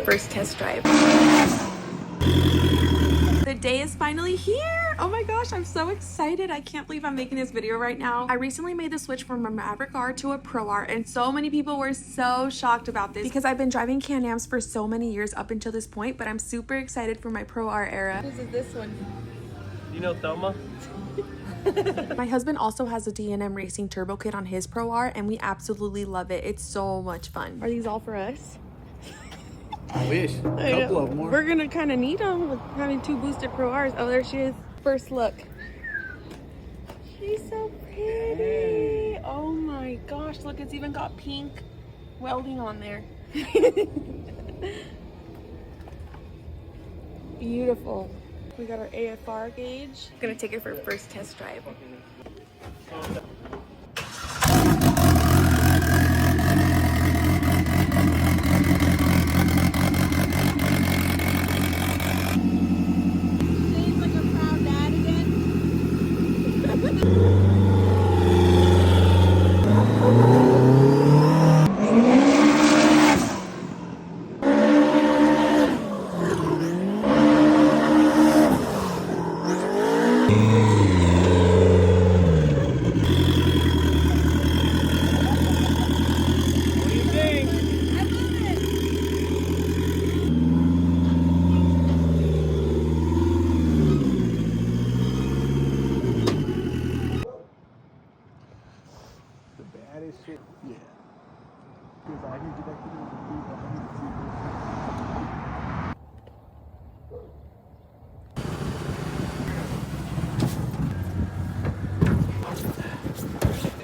first test drive. The day is finally here. Oh my gosh, I'm so excited. I can't believe I'm making this video right now. I recently made the switch from a Maverick R to a Pro R, and so many people were so shocked about this because I've been driving Can-Ams for so many years up until this point, but I'm super excited for my Pro R era. This is this one. You know Thelma? My husband also has a D&M Racing turbo kit on his Pro R, and we absolutely love it. It's so much fun. Are these all for us? I wish. A couple of more. We're gonna kind of need them with having 2 boosted Pro Rs. Oh, there she is. First look. She's so pretty. Oh my gosh, look, it's even got pink welding on there. Beautiful. We got our AFR gauge. Gonna take her for her first test drive. Shit. Yeah. Because I need to get back to the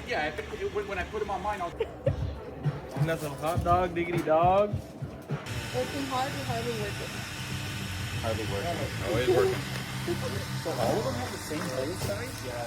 yeah, when I put them on mine, I'll... And that's a hot dog, diggity dog. Working hard or hardly working? Hardly working. Always working. So all of them have the same hose size? Yeah.